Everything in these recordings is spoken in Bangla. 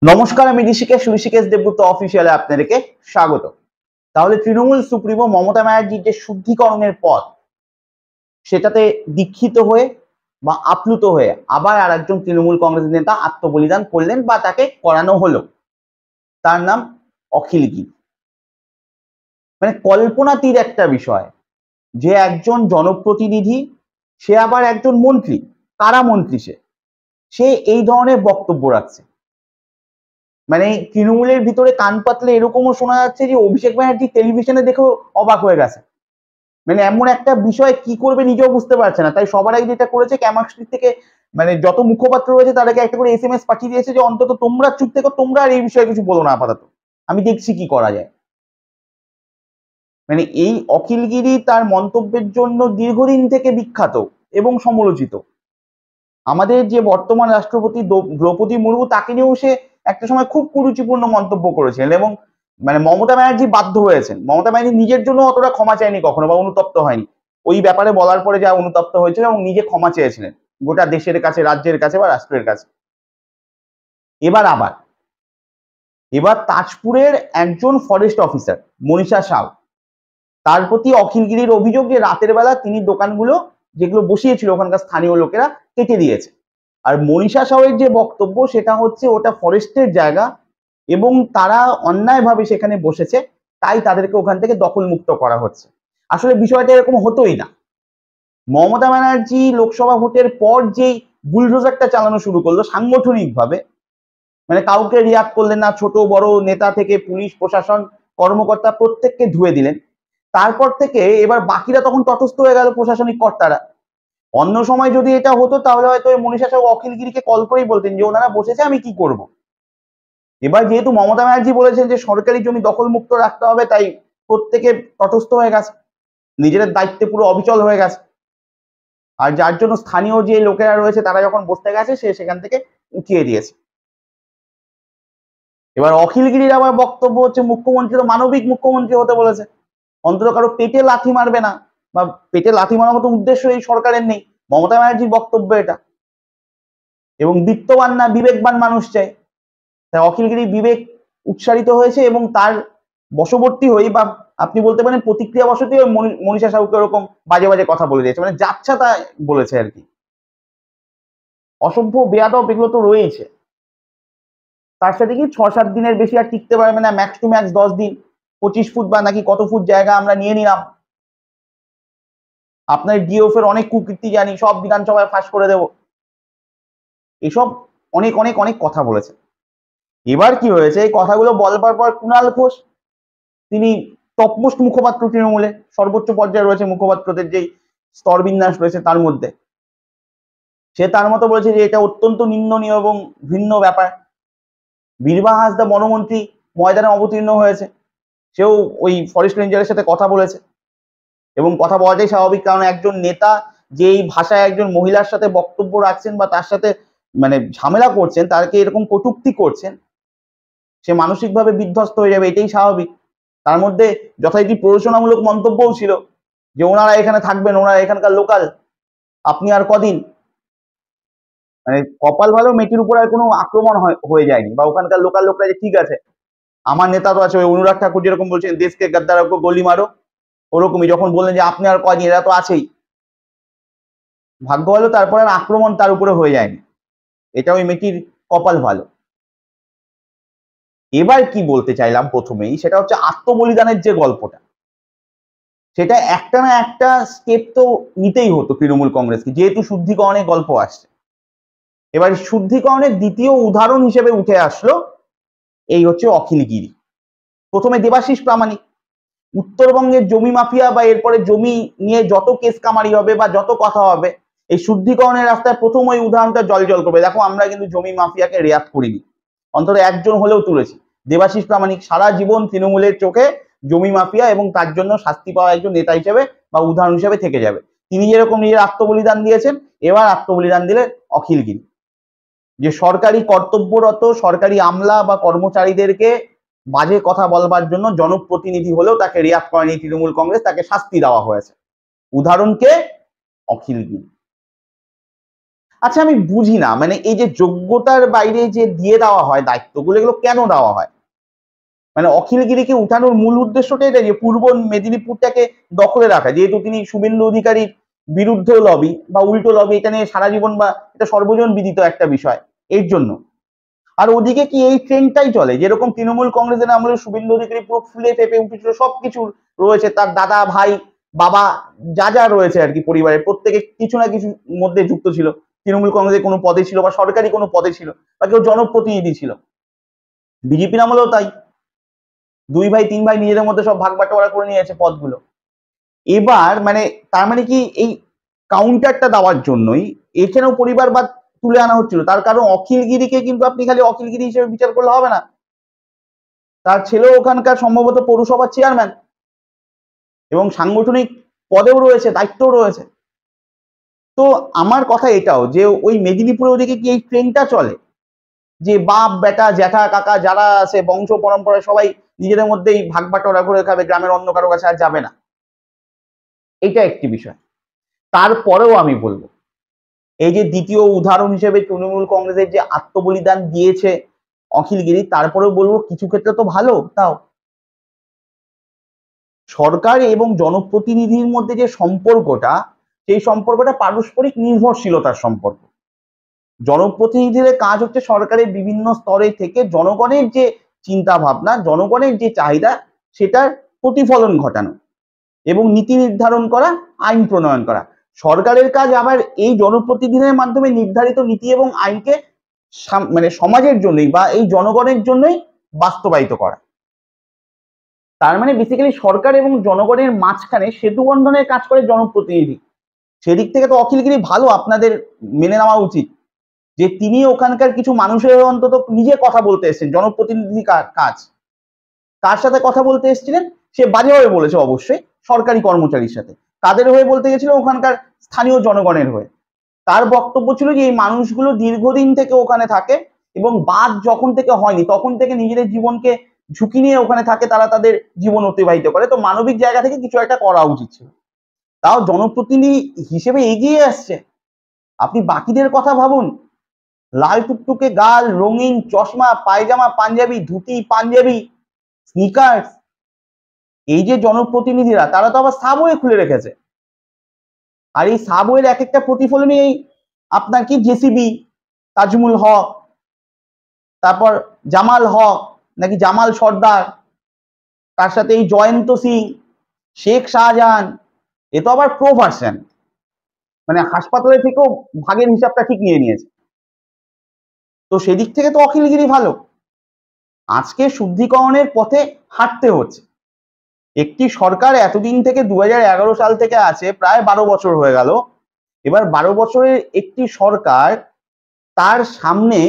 নমস্কার, আমি ঋষিকেশ দেবগুপ্ত অফিসিয়ালে আপনাদেরকে স্বাগত। তাহলে তৃণমূল সুপ্রিমো মমতা ব্যানার্জির যে শুদ্ধিকরণের পথ, সেটাতে দীক্ষিত হয়ে বা আপ্লুত হয়ে আবার আর একজন তৃণমূল কংগ্রেস নেতা আত্মবলিদান করলেন বা তাকে করানো হলো। তার নাম অখিল গিরি। মানে কল্পনাতীত একটা বিষয় যে একজন জনপ্রতিনিধি, সে আবার একজন মন্ত্রী, কারা মন্ত্রী, সে এই ধরনের বক্তব্য রাখছে। মানে তৃণমূলের ভিতরে কান পাতলে এরকমও শোনা যাচ্ছে যে অভিষেক ব্যানার্জি টেলিভিশনে দেখেও অবাক হয়ে গেছে। মানে এমন একটা বিষয় কি করবে নিজেও বুঝতে পারছে না। তাই সবার আগে যেটা করেছে, ক্যামাক স্ট্রিট থেকে মানে যত মুখপাত্র রয়েছে তাদেরকে একটা করে SMS পাঠিয়ে দিয়েছে যে অন্তত তোমরা চুপ থেকো, তোমরা আর এই বিষয়ে কিছু বলো না আপাতত, আমি দেখছি কি করা যায়। মানে এই অখিলগিরি তার মন্তব্যের জন্য দীর্ঘদিন থেকে বিখ্যাত এবং সমালোচিত। আমাদের যে বর্তমান রাষ্ট্রপতি দ্রৌপদী মুর্মু, তাকে নিয়েও সে একটা সময় খুব কুরুচিপূর্ণ মন্তব্য করেছিলেন এবং মানে মমতা ব্যানার্জি বাধ্য হয়েছেন। মমতা ব্যানার্জি নিজের জন্য অতটা ক্ষমা চায়নি কখনো বা অনুতপ্ত হয়নি। ওই ব্যাপারে বলার পরে যা অনুতপ্ত হয়েছিল এবং নিজে ক্ষমা চেয়েছিলেন গোটা দেশের কাছে, রাজ্যের কাছে বা রাষ্ট্রের কাছে। এবার তাজপুরের একজন ফরেস্ট অফিসার মনীষা সাউ, তার প্রতি অখিলগিরির অভিযোগ যে রাতের বেলা তিনি দোকানগুলো যেগুলো বসিয়েছিল ওখানকার স্থানীয় লোকেরা কেটে দিয়েছে। আর মনীষা সাউয়ের যে বক্তব্য সেটা হচ্ছে ওটা ফরেস্টের জায়গা এবং তারা অন্যায়ভাবে সেখানে বসেছে, তাই তাদেরকে ওখান থেকে দখলমুক্ত করা হচ্ছে। আসলে বিষয়টা এরকম হতোই না। মমতা ব্যানার্জি লোকসভা ভোটের পর যেই বুলডোজারটা চালানো শুরু করলো সাংগঠনিকভাবে, মানে কাউকে রিয়াক্ট করলেন না, ছোট বড় নেতা থেকে পুলিশ প্রশাসন কর্মকর্তা প্রত্যেককে ধুয়ে দিলেন। তারপর থেকে এবার বাকিরা তখন তটস্থ হয়ে গেল, প্রশাসনিক কর্তারা। অন্য সময় যদি এটা হতো তাহলে হয়তো মনীষা সাউ অখিলগিরিকে কল করেই বলতেন যে ওনারা বসেছে, আমি কি করব। এবার যেহেতু মমতা ব্যানার্জি বলেছেন যে সরকারি জমি দখলমুক্ত রাখতে হবে, তাই প্রত্যেকে তটস্থ হয়ে গেছে, নিজেদের দায়িত্বে পুরো অবিচল হয়ে গেছে। আর যার জন্য স্থানীয় যে লোকেরা রয়েছে তারা যখন বসতে গেছে, সে সেখান থেকে উঠিয়ে দিয়েছে। এবার অখিলগিরির আবার বক্তব্য হচ্ছে মুখ্যমন্ত্রী তো মানবিক মুখ্যমন্ত্রী হতে বলেছে, অন্তত কারো পেটে লাথি মারবে না বা পেটে লাথি মারার মতো উদ্দেশ্য এই সরকারের নেই। মমতা ব্যানার্জির বক্তব্য এটা। এবং বিত্তবান না বিবেকবান মানুষ চাই। তাই অখিলগিরি বিবেক উৎসারিত হয়েছে এবং তার বশবর্তী হয়ে বা আপনি বলতে পারেন প্রতিক্রিয়া বশতই ওই মনীষা সাউকে ওরকম বাজে বাজে কথা বলে দিয়েছে, মানে যাচ্ছা তা বলেছে আর কি। অসভ্য বেয়াদব এগুলো তো রয়েছে। তার সাথে কি 6-7 দিনের বেশি আর টিকতে পারবে না, ম্যাক্স টু ম্যাক্স 10 দিন। 25 ফুট বা নাকি কত ফুট জায়গা আমরা নিয়ে নিলাম, আপনার ডিওএফ এর অনেক কুকীর্তি জানি, সব বিধানসভায় ফাঁস করে দেব, এসব অনেক অনেক অনেক কথা বলেছে। এবার কি হয়েছে, এই কথাগুলো বলবার পর কুণাল ঘোষ, তিনি টপমোস্ট মুখপাত্র তৃণমূলে, সর্বোচ্চ পর্যায়ে রয়েছে মুখপাত্রদের যেই স্তরবিন্যাস রয়েছে তার মধ্যে, সে তার মতো বলেছে যে এটা অত্যন্ত নিন্দনীয় এবং ভিন্ন ব্যাপার। বীরবাহা হাসদা বনমন্ত্রী ময়দানে অবতীর্ণ হয়েছে, সেও ওই ফরেস্ট রেঞ্জারের সাথে কথা বলেছে এবং কথা বলাটাই স্বাভাবিক, কারণ একজন নেতা যে এই ভাষায় একজন মহিলার সাথে বক্তব্য রাখছেন বা তার সাথে মানে ঝামেলা করছেন, তাকে এরকম কটূক্তি করছেন, সে মানসিকভাবে বিধ্বস্ত হয়ে যাবে, এটাই স্বাভাবিক। তার মধ্যে যথারীতি প্ররোচনামূলক মন্তব্যও ছিল যে ওনারা এখানে থাকবেন, ওনারা এখানকার লোকাল, আপনি আর কদিন। মানে কপাল ভালো মেয়েটির উপর আর কোনো আক্রমণ হয়ে যায়নি, বা ওখানকার লোকাল লোকরা যে ঠিক আছে আমার নেতা তো আছে, ওই অনুরাগ ঠাকুর যেরকম বলছেন দেশকে গাদ্দার গলি মারো, ওরকমই যখন বললেন যে আপনি আর কদিন, এরা তো আছেই, ভাগ্য ভালো তারপর আর আক্রমণ তার উপরে হয়ে যায়নি। এটা ওই মেয়েটির কপাল ভালো। এবার কি বলতে চাইলাম প্রথমেই, সেটা হচ্ছে আত্মবলিদানের যে গল্পটা, সেটা একটা না একটা স্টেপ তো নিতেই হতো তৃণমূল কংগ্রেসকে, যেহেতু শুদ্ধিকরণের গল্প আসছে। এবার শুদ্ধিকরণের দ্বিতীয় উদাহরণ হিসেবে উঠে আসলো এই হচ্ছে অখিলগিরি। প্রথমে দেবাশিস প্রামাণিক, উত্তরবঙ্গের জমি মাফিয়া বা এরপরে জমি নিয়ে যত কেস কামারি হবে বা যত কথা হবে, এই শুদ্ধিকরণের রাস্তায় প্রথম ওই উদাহরণটা জল জল করবে, দেখো আমরা কিন্তু জমি মাফিয়াকে রেয়াত করিনি, অন্তত একজন হলেও তুলেছি। দেবাশিস প্রামাণিক সারা জীবন তৃণমূলের চোখে জমি মাফিয়া এবং তার জন্য শাস্তি পাওয়া একজন নেতা হিসেবে বা উদাহরণ হিসেবে থেকে যাবে। তিনি যেরকম নিজের আত্মবলিদান দিয়েছেন, এবার আত্মবলিদান দিলেন অখিলগিরি, যে সরকারি কর্তব্যরত সরকারি আমলা বা কর্মচারীদেরকে বাজে কথা বলবার জন্য জনপ্রতিনিধি হলেও তাকে রিয়াক্ট করেনি তৃণমূল কংগ্রেস, তাকে শাস্তি দেওয়া হয়েছে। উদাহরণকে অখিলগিরি। আচ্ছা আমি বুঝি না, মানে এই যে যোগ্যতার বাইরে যে দিয়ে দেওয়া হয় দায়িত্বগুলো, এগুলো কেন দেওয়া হয়? মানে অখিলগিরিকে উঠানোর মূল উদ্দেশ্যটা এটা যে পূর্ব মেদিনীপুরটাকে দখলে রাখা, যেহেতু তিনি শুভেন্দু অধিকারীর বিরুদ্ধে লবি বা উল্টো লবি, এটা নিয়ে সারা জীবন বা এটা সর্বজন বিদিত একটা বিষয়, এর জন্য। আর ওদিকে কি এই ট্রেন্ডটাই চলে, যেরকম তৃণমূল কংগ্রেসের আমলে শুভেন্দু অধিকারী পুরো ফুলে ফেপে উঠেছিল, সবকিছু রয়েছে, তার দাদা ভাই বাবা যা যা রয়েছে আর কি পরিবারের প্রত্যেকে কিছু না কিছু মধ্যে যুক্ত ছিল, তৃণমূল কংগ্রেসের কোনো পদে ছিল বা সরকারি কোনো পদে ছিল বা কেউ জনপ্রতিনিধি ছিল। বিজেপির আমলেও তাই, দুই ভাই তিন ভাই নিজেদের মধ্যে সব ভাগ বাটোয়ারা করে নিয়েছে পদগুলো। এবার মানে তার মানে কি এই কাউন্টারটা দেওয়ার জন্যই এখানেও পরিবারবাদ তুলে আনা হচ্ছিল। তার কারণ অখিলগিরিকে কিন্তু আপনি খালি অখিলগিরি হিসেবে বিচার করলে হবে না, তার ছেলেও ওখানকার সম্ভবত পৌরসভার চেয়ারম্যান এবং সাংগঠনিক পদেও রয়েছে, দায়িত্বও রয়েছে। তো আমার কথা এটাও যে ওই মেদিনীপুরে ওদিকে কি এই ট্রেনটা চলে যে বাপ বেটা জ্যাঠা কাকা যারা আছে বংশ পরম্পরায় সবাই নিজেদের মধ্যেই ভাগ বাটোয়ারা করে খাবে, গ্রামের অন্য কারো কাছে আর যাবে না, এটা একটি বিষয়। তারপরেও আমি বলবো এই যে দ্বিতীয় উদাহরণ হিসেবে তৃণমূল কংগ্রেসের যে আত্মবলিদান দিয়েছে অখিলগিরি, তারপরেও বলবো কিছু ক্ষেত্রে তো ভালো। তাও সরকার এবং জনপ্রতিনিধির মধ্যে যে সম্পর্কটা, সেই সম্পর্কটা পারস্পরিক নির্ভরশীলতার সম্পর্ক। জনপ্রতিনিধিদের কাজ হচ্ছে সরকারের বিভিন্ন স্তরে থেকে জনগণের যে চিন্তা ভাবনা, জনগণের যে চাহিদা, সেটার প্রতিফলন ঘটানো এবং নীতি নির্ধারণ করা, আইন প্রণয়ন করা। সরকারের কাজ আবার এই জনপ্রতিনিধিদের মাধ্যমে নির্ধারিত নীতি এবং আইনকে মানে সমাজের জন্যই বা এই জনগণের জন্যই বাস্তবায়িত করা। তার মানে বেসিক্যালি সরকার এবং জনগণের মাঝখানে সেতু বন্ধনের কাজ করে জনপ্রতিনিধি। সেদিক থেকে তো অখিলগিরি ভালো, আপনাদের মেনে নেওয়া উচিত যে তিনি ওখানকার কিছু মানুষের অন্তত নিজে কথা বলতে এসেছেন। জনপ্রতিনিধি কাজ, কার সাথে কথা বলতে এসেছিলেন সে বাজেভাবে বলেছে অবশ্যই, সরকারি কর্মচারীর সাথে। কাদের হয়ে বলতে গেছিলেন? ওখানকার স্থানীয় জনগণের হয়ে। তার বক্তব্য ছিল যে এই মানুষগুলো দীর্ঘদিন থেকে ওখানে থাকে এবং বাদ যখন থেকে হয়নি তখন থেকে নিজেদের জীবনকে ঝুঁকি নিয়ে ওখানে থাকে, তারা তাদের জীবন অতিবাহিত করে। তো মানবিক জায়গা থেকে কিছু একটা করা উচিত ছিল। তাও জনপ্রতিনিধি হিসেবে এগিয়ে আসছে। আপনি বাকিদের কথা ভাবুন, লাল টুকটুকে গাল, রঙিন চশমা, পায়জামা পাঞ্জাবি, ধুতি পাঞ্জাবি, স্নিকার্স, এই যে জনপ্রতিনিধিরা, তারা তো আবার সাবওয়ে খুলে রেখেছে। আর এই সাবওয়ের এক একটা প্রতিফলনই এই আপনার কি জেসিবি, তাজমুল হক, তারপর জামাল হক নাকি জামাল সর্দার, তার সাথে এই জয়ন্ত সিং, শেখ শাহজাহান, এ তো আবার প্রো ভার্সন, মানে হাসপাতালে থেকেও ভাগের হিসাবটা ঠিক নিয়ে নিয়েছে। তো সেদিক থেকে তো অখিলগিরি ভালো। আজকে শুদ্ধিকরণের পথে হাঁটতে হচ্ছে। একটি সরকার এতদিন থেকে 2011 সাল থেকে আছে, প্রায় 12 বছর হয়ে গেল। এবার 12 বছরের একটি সরকার, তার সামনে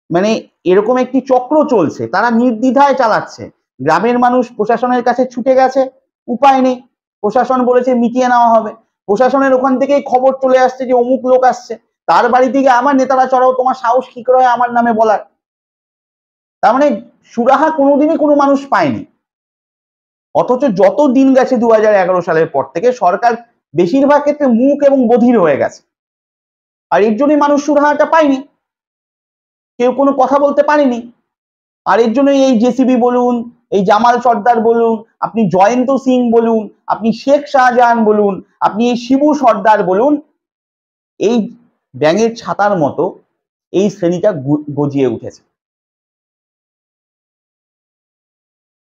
মানে এরকম একটি চক্র চলছে, তারা নির্দ্বিধায় চালাচ্ছে। গ্রামের মানুষ প্রশাসনের কাছে ছুটে গেছে, উপায় নেই, প্রশাসন বলেছে মিটিয়ে নেওয়া হবে। প্রশাসনের ওখান থেকেই খবর চলে আসছে যে অমুক লোক আসছে, তার বাড়ি থেকে আমার নেতারা চড়াও, তোমার সাহস কি করে হয় আমার নামে বলার। তার মানে সুরাহা কোনোদিনই কোনো মানুষ পায়নি। অথচ যত দিন গেছে 2011 সালের পর থেকে সরকার বেশিরভাগ ক্ষেত্রে মুখ এবং বধির হয়ে গেছে, আর এর জন্যই মানুষ সুরাহাটা পায়নি, কেউ কোনো কথা বলতে পারেনি। আর এর জন্যই এই জেসিবি বলুন, এই জামাল সর্দার বলুন, আপনি জয়ন্ত সিং বলুন, আপনি শেখ শাহজাহান বলুন, আপনি এই শিবু সর্দার বলুন, এই ব্যাঙের ছাতার মতো এই শ্রেণীটা গজিয়ে উঠেছে।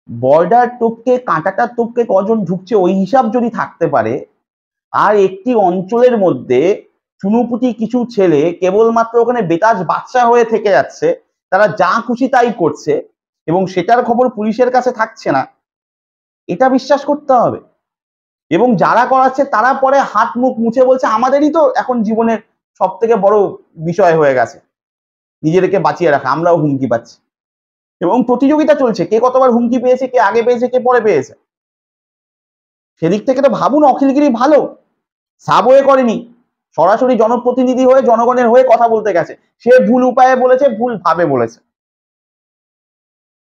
বর্ডার টপকে কাঁটাটার টপকে কজন ঢুকছে ওই হিসাব যদি থাকতে পারে, আর একটি অঞ্চলের মধ্যে চুনুপুটি কিছু ছেলে কেবলমাত্র ওখানে বেতাজ বাচ্চা হয়ে থেকে যাচ্ছে, তারা যা খুশি তাই করছে এবং সেটার খবর পুলিশের কাছে থাকছে না, এটা বিশ্বাস করতে হবে। এবং যারা করাচ্ছে তারা পরে হাত মুখ মুছে বলছে আমাদেরই তো এখন জীবনের সব থেকে বড় বিষয় হয়ে গেছে নিজেদেরকে বাঁচিয়ে রাখা, আমরাও হুমকি পাচ্ছি। এবং প্রতিযোগিতা চলছে, কে কতবার হুমকি পেয়েছে, কে আগে পেয়েছে, কে পরে পেয়েছে। সেদিক থেকে তো ভাবুন অখিলগিরি ভালো, সাবওয়ে করেনি, সরাসরি জনপ্রতিনিধি হয়ে জনগণের হয়ে কথা বলতে গেছে। সে ভুল উপায়ে বলেছে, ভুল ভাবে বলেছে।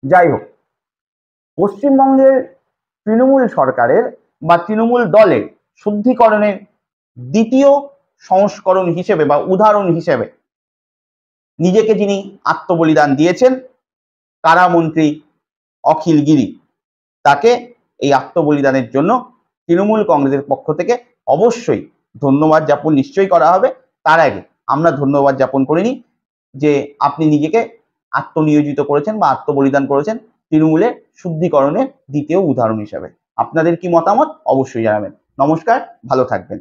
যাই হোক, পশ্চিমবঙ্গের তৃণমূল সরকারের বা তৃণমূল দলের শুদ্ধিকরণের দ্বিতীয় সংস্করণ হিসেবে বা উদাহরণ হিসেবে নিজেকে যিনি আত্মবলিদান দিয়েছেন কারামন্ত্রী অখিল গিরি, তাকে এই আত্মবলিদানের জন্য তৃণমূল কংগ্রেসের পক্ষ থেকে অবশ্যই ধন্যবাদ জ্ঞাপন নিশ্চয়ই করা হবে। তার আগে আমরা ধন্যবাদ জ্ঞাপন করে নিই যে আপনি নিজেকে আত্মনিয়োজিত করেছেন বা আত্মবলিদান করেছেন তৃণমূলের শুদ্ধিকরণের দ্বিতীয় উদাহরণ হিসাবে। আপনাদের কি মতামত অবশ্যই জানাবেন। নমস্কার, ভালো থাকবেন।